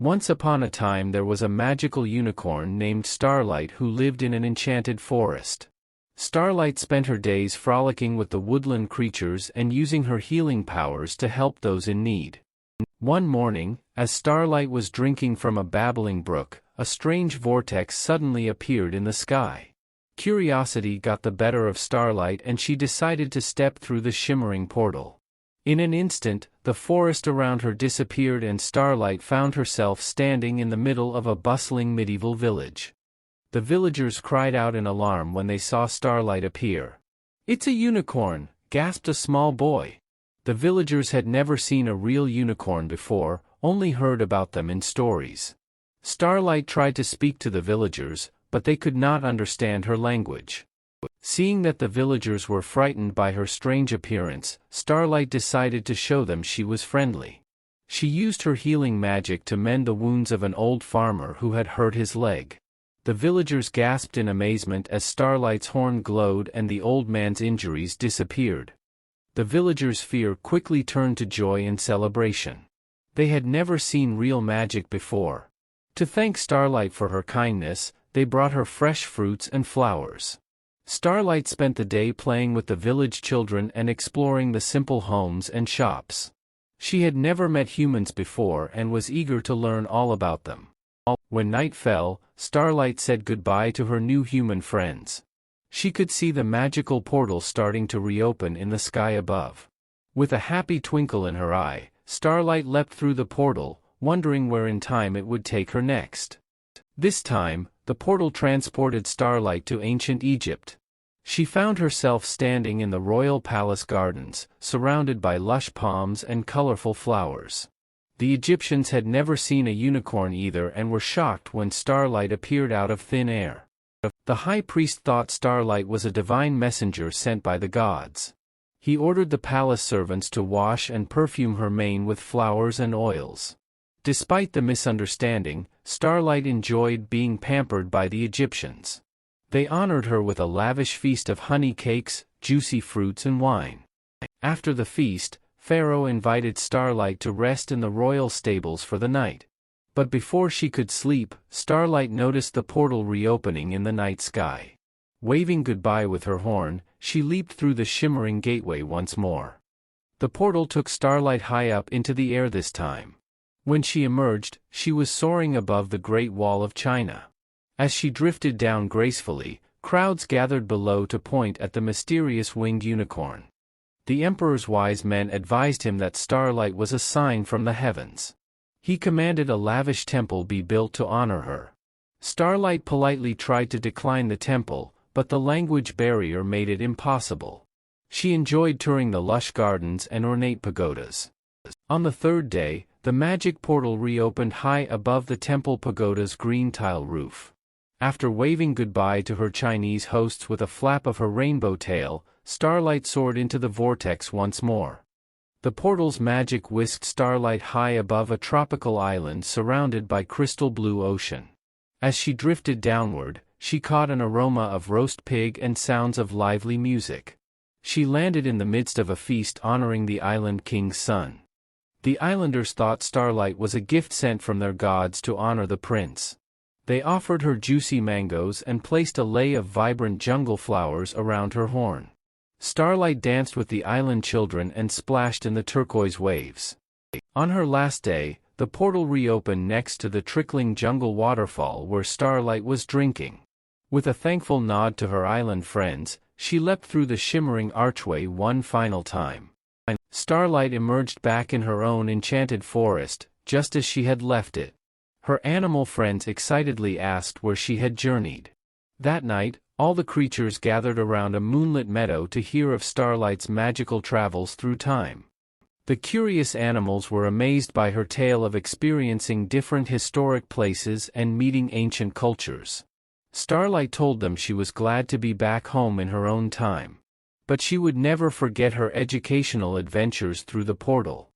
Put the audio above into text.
Once upon a time there was a magical unicorn named Starlight who lived in an enchanted forest. Starlight spent her days frolicking with the woodland creatures and using her healing powers to help those in need. One morning, as Starlight was drinking from a babbling brook, a strange vortex suddenly appeared in the sky. Curiosity got the better of Starlight and she decided to step through the shimmering portal. In an instant, the forest around her disappeared and Starlight found herself standing in the middle of a bustling medieval village. The villagers cried out in alarm when they saw Starlight appear. "It's a unicorn!" gasped a small boy. The villagers had never seen a real unicorn before, only heard about them in stories. Starlight tried to speak to the villagers, but they could not understand her language. Seeing that the villagers were frightened by her strange appearance, Starlight decided to show them she was friendly. She used her healing magic to mend the wounds of an old farmer who had hurt his leg. The villagers gasped in amazement as Starlight's horn glowed and the old man's injuries disappeared. The villagers' fear quickly turned to joy and celebration. They had never seen real magic before. To thank Starlight for her kindness, they brought her fresh fruits and flowers. Starlight spent the day playing with the village children and exploring the simple homes and shops. She had never met humans before and was eager to learn all about them. When night fell, Starlight said goodbye to her new human friends. She could see the magical portal starting to reopen in the sky above. With a happy twinkle in her eye, Starlight leapt through the portal, wondering where in time it would take her next. This time, the portal transported Starlight to ancient Egypt. She found herself standing in the royal palace gardens, surrounded by lush palms and colorful flowers. The Egyptians had never seen a unicorn either and were shocked when Starlight appeared out of thin air. The high priest thought Starlight was a divine messenger sent by the gods. He ordered the palace servants to wash and perfume her mane with flowers and oils. Despite the misunderstanding, Starlight enjoyed being pampered by the Egyptians. They honored her with a lavish feast of honey cakes, juicy fruits and wine. After the feast, Pharaoh invited Starlight to rest in the royal stables for the night. But before she could sleep, Starlight noticed the portal reopening in the night sky. Waving goodbye with her horn, she leaped through the shimmering gateway once more. The portal took Starlight high up into the air this time. When she emerged, she was soaring above the Great Wall of China. As she drifted down gracefully, crowds gathered below to point at the mysterious winged unicorn. The emperor's wise men advised him that Starlight was a sign from the heavens. He commanded a lavish temple be built to honor her. Starlight politely tried to decline the temple, but the language barrier made it impossible. She enjoyed touring the lush gardens and ornate pagodas. On the third day, the magic portal reopened high above the temple pagoda's green tile roof. After waving goodbye to her Chinese hosts with a flap of her rainbow tail, Starlight soared into the vortex once more. The portal's magic whisked Starlight high above a tropical island surrounded by crystal blue ocean. As she drifted downward, she caught an aroma of roast pig and sounds of lively music. She landed in the midst of a feast honoring the island king's son. The islanders thought Starlight was a gift sent from their gods to honor the prince. They offered her juicy mangoes and placed a lei of vibrant jungle flowers around her horn. Starlight danced with the island children and splashed in the turquoise waves. On her last day, the portal reopened next to the trickling jungle waterfall where Starlight was drinking. With a thankful nod to her island friends, she leapt through the shimmering archway one final time. Starlight emerged back in her own enchanted forest, just as she had left it. Her animal friends excitedly asked where she had journeyed. That night, all the creatures gathered around a moonlit meadow to hear of Starlight's magical travels through time. The curious animals were amazed by her tale of experiencing different historic places and meeting ancient cultures. Starlight told them she was glad to be back home in her own time. But she would never forget her educational adventures through the portal.